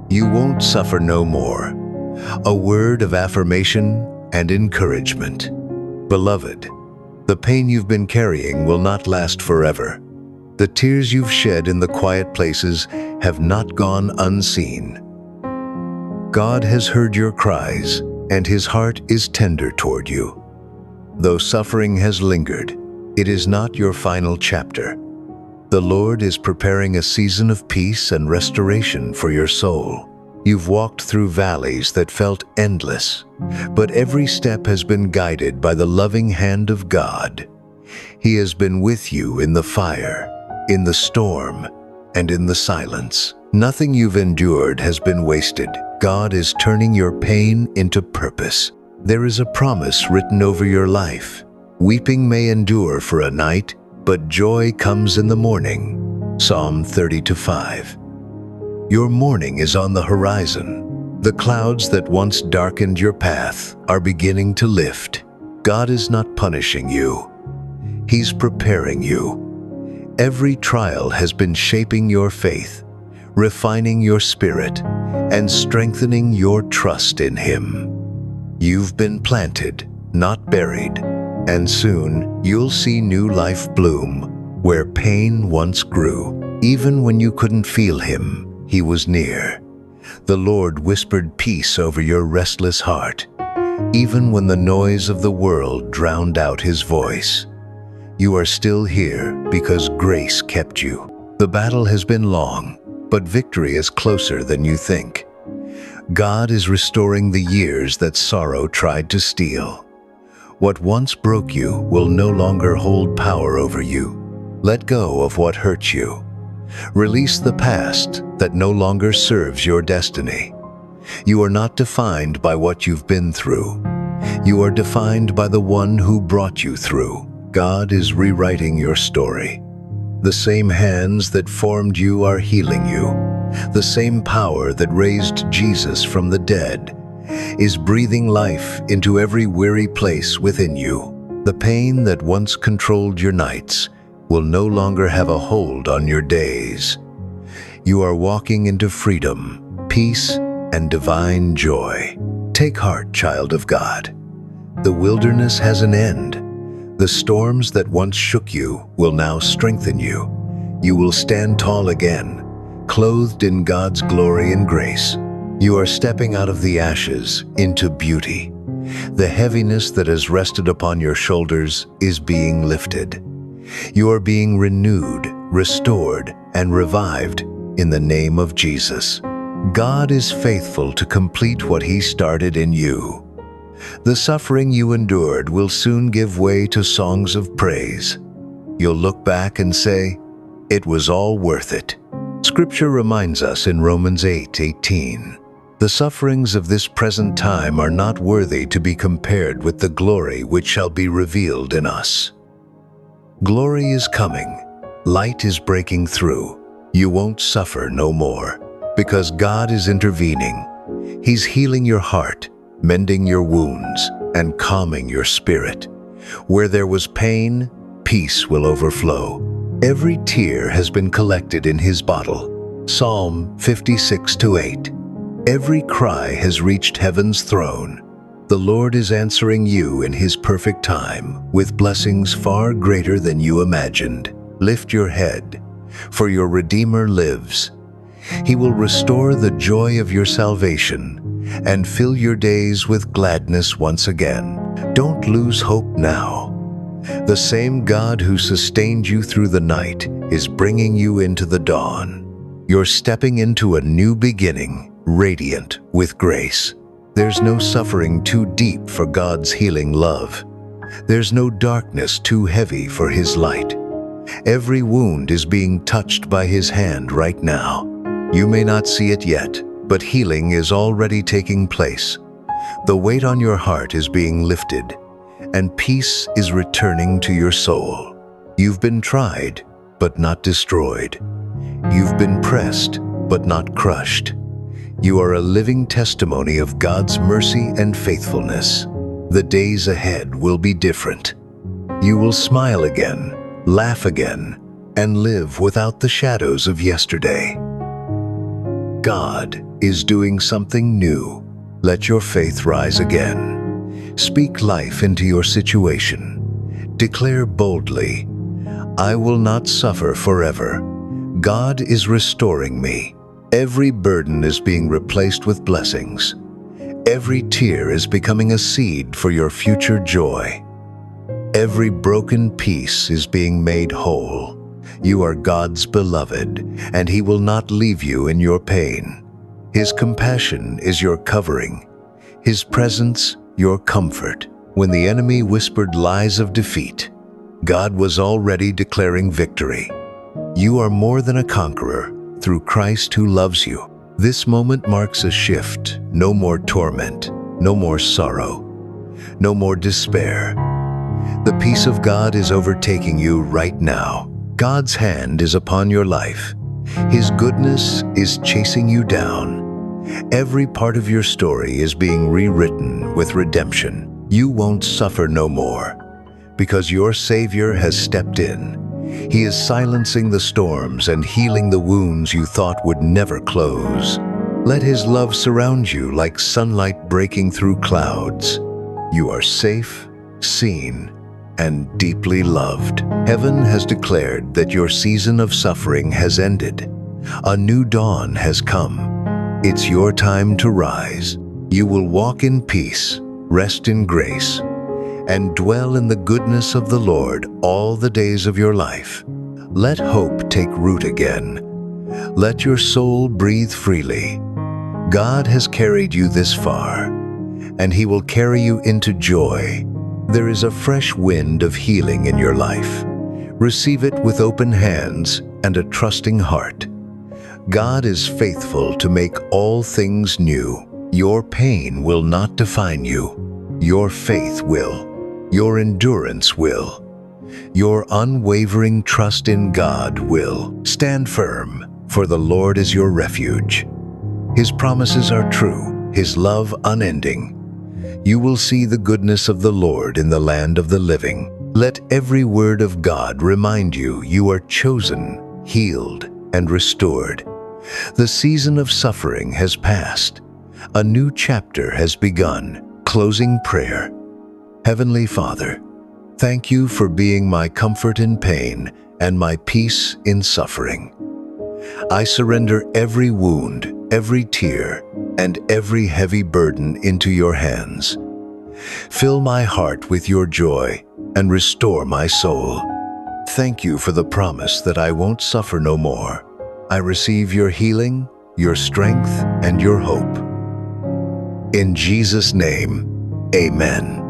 You won't suffer no more. A word of affirmation and encouragement. Beloved, the pain you've been carrying will not last forever. The tears you've shed in the quiet places have not gone unseen. God has heard your cries, and His heart is tender toward you. Though suffering has lingered, it is not your final chapter. The Lord is preparing a season of peace and restoration for your soul. You've walked through valleys that felt endless, but every step has been guided by the loving hand of God. He has been with you in the fire, in the storm, and in the silence. Nothing you've endured has been wasted. God is turning your pain into purpose. There is a promise written over your life. Weeping may endure for a night, but joy comes in the morning. Psalm 30:5. Your morning is on the horizon. The clouds that once darkened your path are beginning to lift. God is not punishing you. He's preparing you. Every trial has been shaping your faith, refining your spirit, and strengthening your trust in Him. You've been planted, not buried, and soon you'll see new life bloom where pain once grew. Even when you couldn't feel Him, He was near. The Lord whispered peace over your restless heart, even when the noise of the world drowned out His voice. You are still here because grace kept you. The battle has been long, but victory is closer than you think. God is restoring the years that sorrow tried to steal. What once broke you will no longer hold power over you. Let go of what hurt you. Release the past that no longer serves your destiny. You are not defined by what you've been through. You are defined by the one who brought you through. God is rewriting your story. The same hands that formed you are healing you. The same power that raised Jesus from the dead is breathing life into every weary place within you. The pain that once controlled your nights will no longer have a hold on your days. You are walking into freedom, peace, and divine joy. Take heart, child of God. The wilderness has an end. The storms that once shook you will now strengthen you. You will stand tall again, clothed in God's glory and grace. You are stepping out of the ashes into beauty. The heaviness that has rested upon your shoulders is being lifted. You are being renewed, restored, and revived in the name of Jesus. God is faithful to complete what He started in you. The suffering you endured will soon give way to songs of praise. You'll look back and say, "It was all worth it." Scripture reminds us in Romans 8:18, "The sufferings of this present time are not worthy to be compared with the glory which shall be revealed in us." Glory is coming. Light is breaking through. You won't suffer no more, because God is intervening. He's healing your heart, mending your wounds, and calming your spirit. Where there was pain, peace will overflow. Every tear has been collected in His bottle. Psalm 56:8. Every cry has reached heaven's throne. The Lord is answering you in His perfect time, with blessings far greater than you imagined. Lift your head, for your Redeemer lives. He will restore the joy of your salvation and fill your days with gladness once again. Don't lose hope now. The same God who sustained you through the night is bringing you into the dawn. You're stepping into a new beginning, radiant with grace. There's no suffering too deep for God's healing love. There's no darkness too heavy for His light. Every wound is being touched by His hand right now. You may not see it yet, but healing is already taking place. The weight on your heart is being lifted, and peace is returning to your soul. You've been tried, but not destroyed. You've been pressed, but not crushed. You are a living testimony of God's mercy and faithfulness. The days ahead will be different. You will smile again, laugh again, and live without the shadows of yesterday. God is doing something new. Let your faith rise again. Speak life into your situation. Declare boldly, I will not suffer forever. God is restoring me. Every burden is being replaced with blessings. Every tear is becoming a seed for your future joy. Every broken piece is being made whole. You are God's beloved, and He will not leave you in your pain. His compassion is your covering. His presence, your comfort. When the enemy whispered lies of defeat, God was already declaring victory. You are more than a conqueror through Christ who loves you. This moment marks a shift. No more torment, no more sorrow, no more despair. The peace of God is overtaking you right now. God's hand is upon your life. His goodness is chasing you down. Every part of your story is being rewritten with redemption. You won't suffer no more, because your Savior has stepped in. He is silencing the storms and healing the wounds you thought would never close. Let His love surround you like sunlight breaking through clouds. You are safe, seen, and deeply loved. Heaven has declared that your season of suffering has ended. A new dawn has come. It's your time to rise. You will walk in peace, rest in grace, and dwell in the goodness of the Lord all the days of your life. Let hope take root again. Let your soul breathe freely. God has carried you this far, and He will carry you into joy. There is a fresh wind of healing in your life. Receive it with open hands and a trusting heart. God is faithful to make all things new. Your pain will not define you. Your faith will. Your endurance will. Your unwavering trust in God will. Stand firm, for the Lord is your refuge. His promises are true, His love unending. You will see the goodness of the Lord in the land of the living. Let every word of God remind you you are chosen, healed, and restored. The season of suffering has passed. A new chapter has begun. Closing prayer. Heavenly Father, thank you for being my comfort in pain and my peace in suffering. I surrender every wound, every tear, and every heavy burden into your hands. Fill my heart with your joy and restore my soul. Thank you for the promise that I won't suffer no more. I receive your healing, your strength, and your hope. In Jesus' name, amen.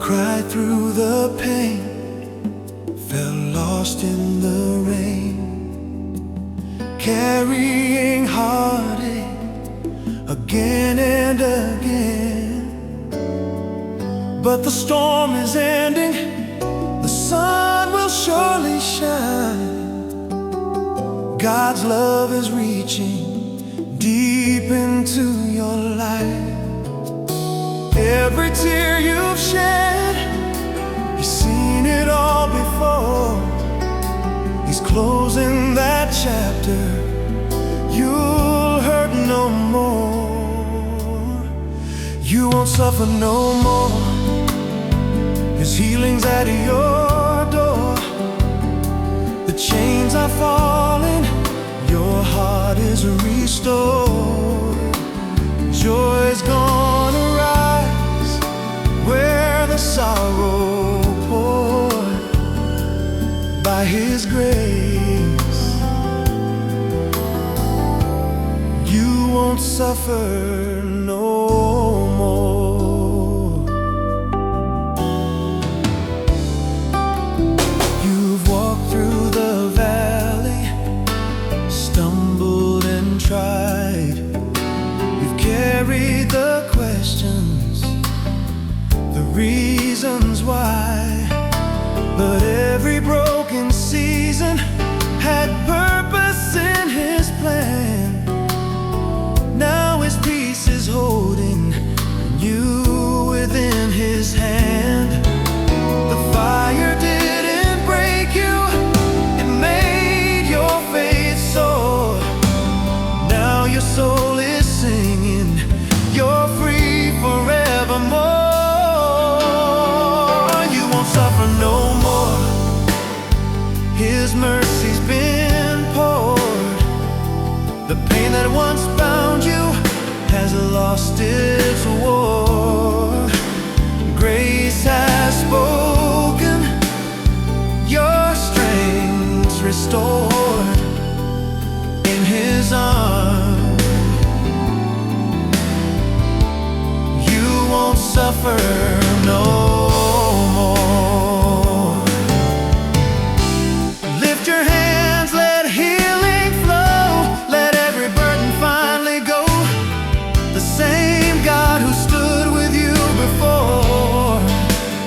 Cried through the pain, felt lost in the rain, carrying heartache again and again. But the storm is ending, the sun will surely shine. God's love is reaching deep into your life. Every tear you've shed, He's seen it all before. He's closing that chapter. You'll hurt no more. You won't suffer no more. His healing's at your door. The chains are falling, your heart is restored. Joy's gonna rise where the sorrow poured. By His grace, you won't suffer no more. You've walked through the valley, stumbled and tried. You've carried the questions, the reasons why, but every broken His mercy's been poured. The pain that once bound you has lost its war. Grace has spoken, your strength's restored. In His arms you won't suffer no more. Lift your hands, let healing flow. Let every burden finally go. The same God who stood with you before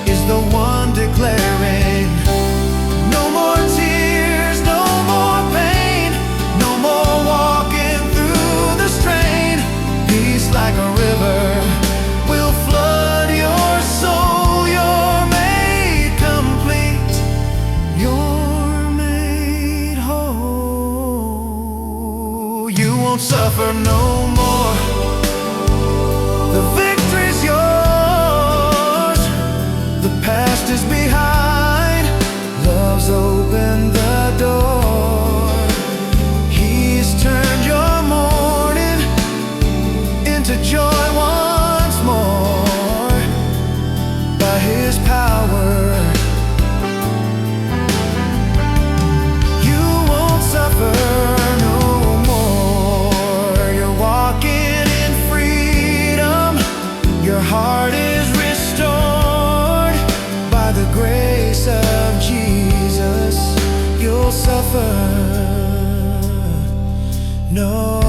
is the one declaring, no more tears, no more pain, no more walking through the strain. Peace like a river will flood your soul. You're made complete, you're made whole. You won't suffer no more. The victory's yours. The past is behind. Love's opened the door. He's turned your mourning into joy once more. By His power you won't suffer no more. You're walking in freedom. Your heart is restored. By the grace of Jesus you'll suffer no